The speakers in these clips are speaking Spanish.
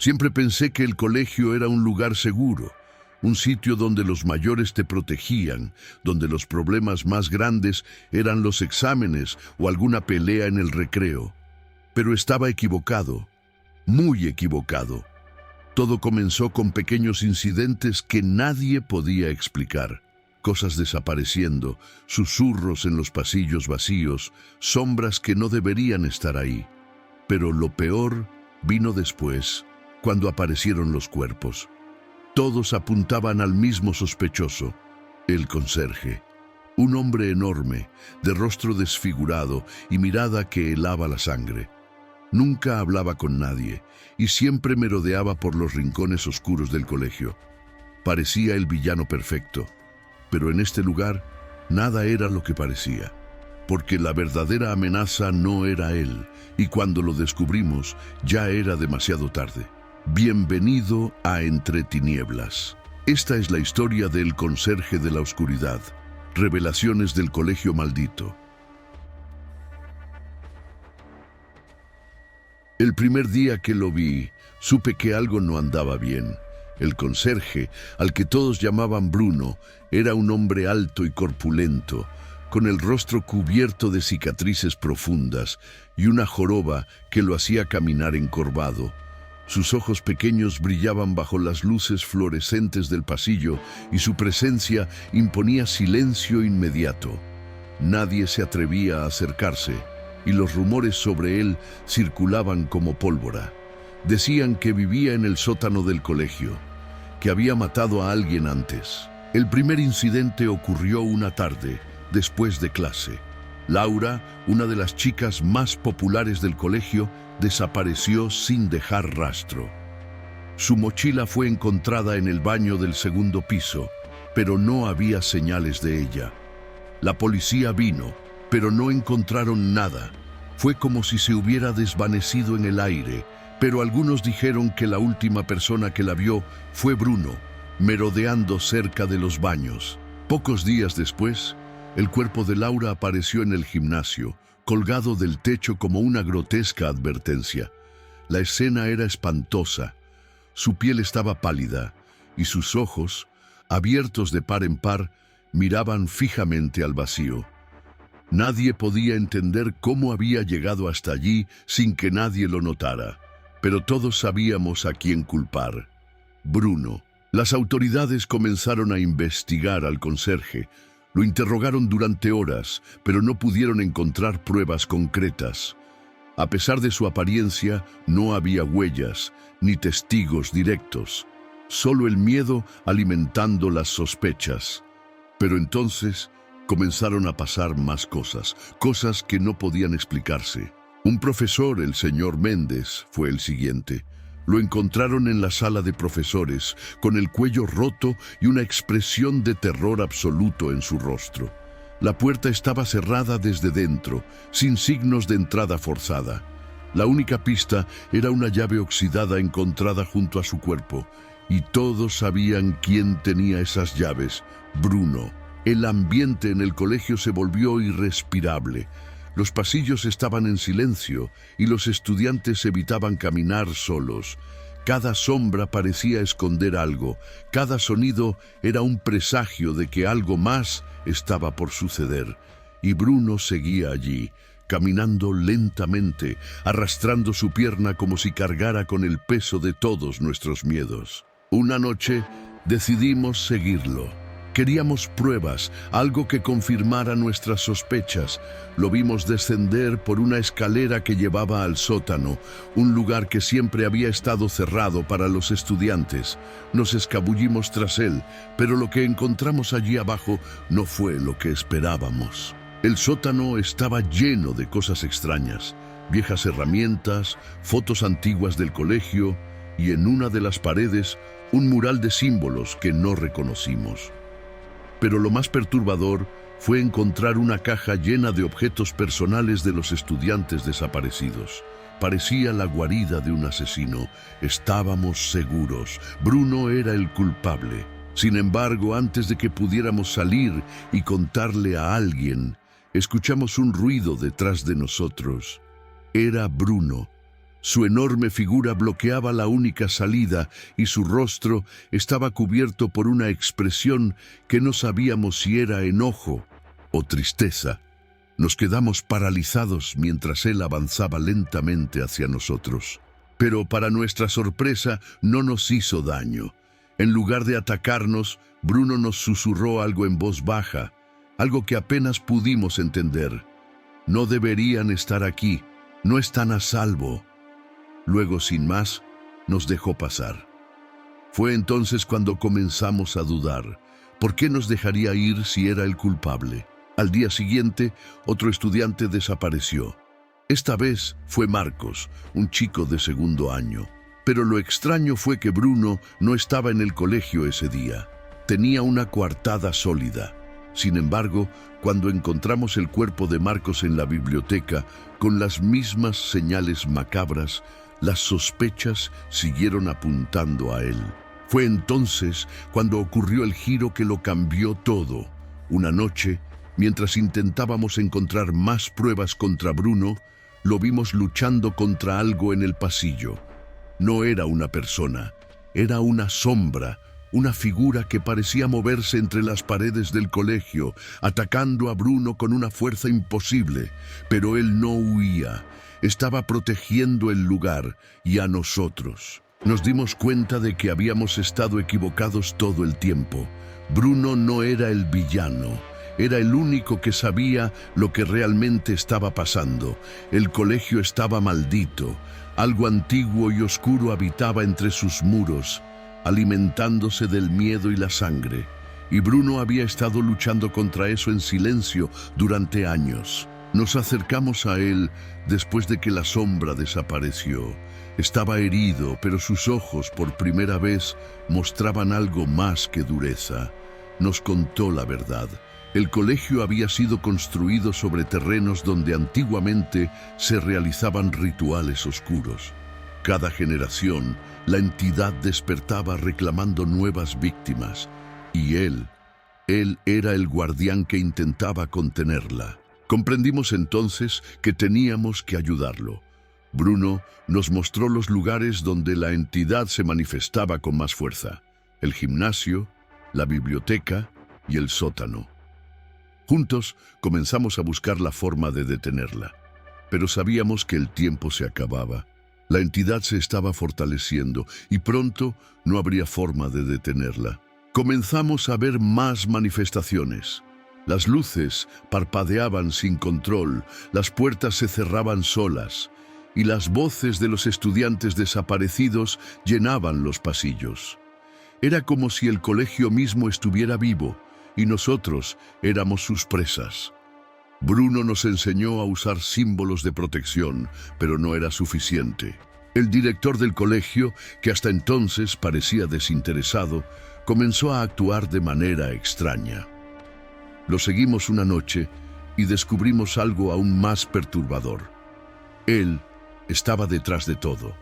Siempre pensé que el colegio era un lugar seguro, un sitio donde los mayores te protegían, donde los problemas más grandes eran los exámenes o alguna pelea en el recreo. Pero estaba equivocado, muy equivocado. Todo comenzó con pequeños incidentes que nadie podía explicar. Cosas desapareciendo, susurros en los pasillos vacíos, sombras que no deberían estar ahí. Pero lo peor vino después, cuando aparecieron los cuerpos. Todos apuntaban al mismo sospechoso, el conserje. Un hombre enorme, de rostro desfigurado y mirada que helaba la sangre. Nunca hablaba con nadie y siempre merodeaba por los rincones oscuros del colegio. Parecía el villano perfecto, pero en este lugar nada era lo que parecía, porque la verdadera amenaza no era él, y cuando lo descubrimos ya era demasiado tarde. Bienvenido a Entre Tinieblas. Esta es la historia del conserje de la oscuridad, revelaciones del colegio maldito. El primer día que lo vi, supe que algo no andaba bien. El conserje, al que todos llamaban Bruno, era un hombre alto y corpulento, con el rostro cubierto de cicatrices profundas y una joroba que lo hacía caminar encorvado. Sus ojos pequeños brillaban bajo las luces fluorescentes del pasillo y su presencia imponía silencio inmediato. Nadie se atrevía a acercarse y los rumores sobre él circulaban como pólvora. Decían que vivía en el sótano del colegio, que había matado a alguien antes. El primer incidente ocurrió una tarde, después de clase. Laura, una de las chicas más populares del colegio, desapareció sin dejar rastro. Su mochila fue encontrada en el baño del segundo piso, pero no había señales de ella. La policía vino, pero no encontraron nada. Fue como si se hubiera desvanecido en el aire, pero algunos dijeron que la última persona que la vio fue Bruno, merodeando cerca de los baños. Pocos días después, el cuerpo de Laura apareció en el gimnasio, colgado del techo como una grotesca advertencia. La escena era espantosa. Su piel estaba pálida y sus ojos, abiertos de par en par, miraban fijamente al vacío. Nadie podía entender cómo había llegado hasta allí sin que nadie lo notara, pero todos sabíamos a quién culpar: Bruno. Las autoridades comenzaron a investigar al conserje. Lo interrogaron durante horas, pero no pudieron encontrar pruebas concretas. A pesar de su apariencia, no había huellas ni testigos directos, solo el miedo alimentando las sospechas. Pero entonces comenzaron a pasar más cosas, cosas que no podían explicarse. Un profesor, el señor Méndez, fue el siguiente. Lo encontraron en la sala de profesores, con el cuello roto y una expresión de terror absoluto en su rostro. La puerta estaba cerrada desde dentro, sin signos de entrada forzada. La única pista era una llave oxidada encontrada junto a su cuerpo, y todos sabían quién tenía esas llaves: Bruno. El ambiente en el colegio se volvió irrespirable. Los pasillos estaban en silencio y los estudiantes evitaban caminar solos. Cada sombra parecía esconder algo, cada sonido era un presagio de que algo más estaba por suceder. Y Bruno seguía allí, caminando lentamente, arrastrando su pierna como si cargara con el peso de todos nuestros miedos. Una noche decidimos seguirlo. Queríamos pruebas, algo que confirmara nuestras sospechas. Lo vimos descender por una escalera que llevaba al sótano, un lugar que siempre había estado cerrado para los estudiantes. Nos escabullimos tras él, pero lo que encontramos allí abajo no fue lo que esperábamos. El sótano estaba lleno de cosas extrañas, viejas herramientas, fotos antiguas del colegio y en una de las paredes un mural de símbolos que no reconocimos. Pero lo más perturbador fue encontrar una caja llena de objetos personales de los estudiantes desaparecidos. Parecía la guarida de un asesino. Estábamos seguros. Bruno era el culpable. Sin embargo, antes de que pudiéramos salir y contarle a alguien, escuchamos un ruido detrás de nosotros. Era Bruno. Su enorme figura bloqueaba la única salida y su rostro estaba cubierto por una expresión que no sabíamos si era enojo o tristeza. Nos quedamos paralizados mientras él avanzaba lentamente hacia nosotros. Pero para nuestra sorpresa no nos hizo daño. En lugar de atacarnos, Bruno nos susurró algo en voz baja, algo que apenas pudimos entender. No deberían estar aquí, no están a salvo. Luego, sin más, nos dejó pasar. Fue entonces cuando comenzamos a dudar. ¿Por qué nos dejaría ir si era el culpable? Al día siguiente, otro estudiante desapareció. Esta vez fue Marcos, un chico de segundo año. Pero lo extraño fue que Bruno no estaba en el colegio ese día. Tenía una coartada sólida. Sin embargo, cuando encontramos el cuerpo de Marcos en la biblioteca, con las mismas señales macabras, las sospechas siguieron apuntando a él. Fue entonces cuando ocurrió el giro que lo cambió todo. Una noche, mientras intentábamos encontrar más pruebas contra Bruno, lo vimos luchando contra algo en el pasillo. No era una persona, era una sombra, una figura que parecía moverse entre las paredes del colegio, atacando a Bruno con una fuerza imposible. Pero él no huía, estaba protegiendo el lugar y a nosotros. Nos dimos cuenta de que habíamos estado equivocados todo el tiempo. Bruno no era el villano, era el único que sabía lo que realmente estaba pasando. El colegio estaba maldito. Algo antiguo y oscuro habitaba entre sus muros, alimentándose del miedo y la sangre. Y Bruno había estado luchando contra eso en silencio durante años. Nos acercamos a él después de que la sombra desapareció. Estaba herido, pero sus ojos por primera vez mostraban algo más que dureza. Nos contó la verdad. El colegio había sido construido sobre terrenos donde antiguamente se realizaban rituales oscuros. Cada generación, la entidad despertaba reclamando nuevas víctimas, y él era el guardián que intentaba contenerla. Comprendimos entonces que teníamos que ayudarlo. Bruno nos mostró los lugares donde la entidad se manifestaba con más fuerza: el gimnasio, la biblioteca y el sótano. Juntos comenzamos a buscar la forma de detenerla, pero sabíamos que el tiempo se acababa. La entidad se estaba fortaleciendo y pronto no habría forma de detenerla. Comenzamos a ver más manifestaciones. Las luces parpadeaban sin control, las puertas se cerraban solas y las voces de los estudiantes desaparecidos llenaban los pasillos. Era como si el colegio mismo estuviera vivo y nosotros éramos sus presas. Bruno nos enseñó a usar símbolos de protección, pero no era suficiente. El director del colegio, que hasta entonces parecía desinteresado, comenzó a actuar de manera extraña. Lo seguimos una noche y descubrimos algo aún más perturbador. Él estaba detrás de todo.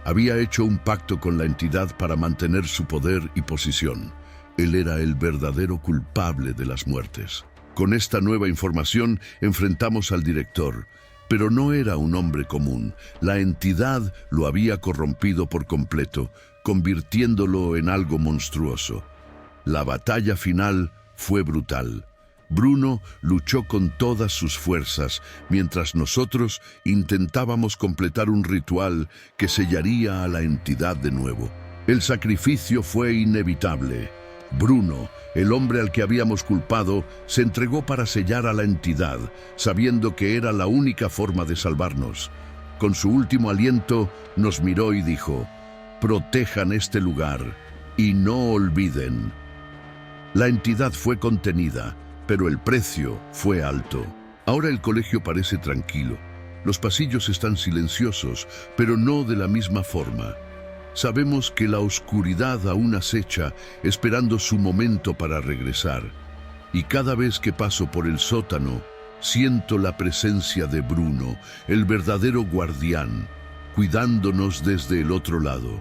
Había hecho un pacto con la entidad para mantener su poder y posición. Él era el verdadero culpable de las muertes. Con esta nueva información enfrentamos al director, pero no era un hombre común. La entidad lo había corrompido por completo, convirtiéndolo en algo monstruoso. La batalla final fue brutal. Bruno luchó con todas sus fuerzas, mientras nosotros intentábamos completar un ritual que sellaría a la entidad de nuevo. El sacrificio fue inevitable. Bruno, el hombre al que habíamos culpado, se entregó para sellar a la entidad, sabiendo que era la única forma de salvarnos. Con su último aliento, nos miró y dijo: «Protejan este lugar y no olviden». La entidad fue contenida, pero el precio fue alto. Ahora el colegio parece tranquilo. Los pasillos están silenciosos, pero no de la misma forma. Sabemos que la oscuridad aún acecha, esperando su momento para regresar. Y cada vez que paso por el sótano, siento la presencia de Bruno, el verdadero guardián, cuidándonos desde el otro lado.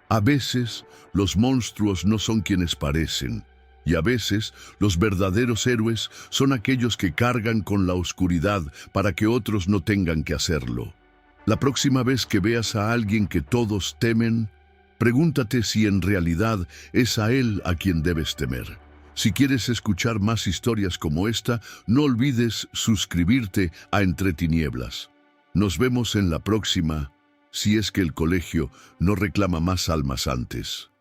A veces, los monstruos no son quienes parecen. Y a veces, los verdaderos héroes son aquellos que cargan con la oscuridad para que otros no tengan que hacerlo. La próxima vez que veas a alguien que todos temen, pregúntate si en realidad es a él a quien debes temer. Si quieres escuchar más historias como esta, no olvides suscribirte a Entre Tinieblas. Nos vemos en la próxima, si es que el colegio no reclama más almas antes.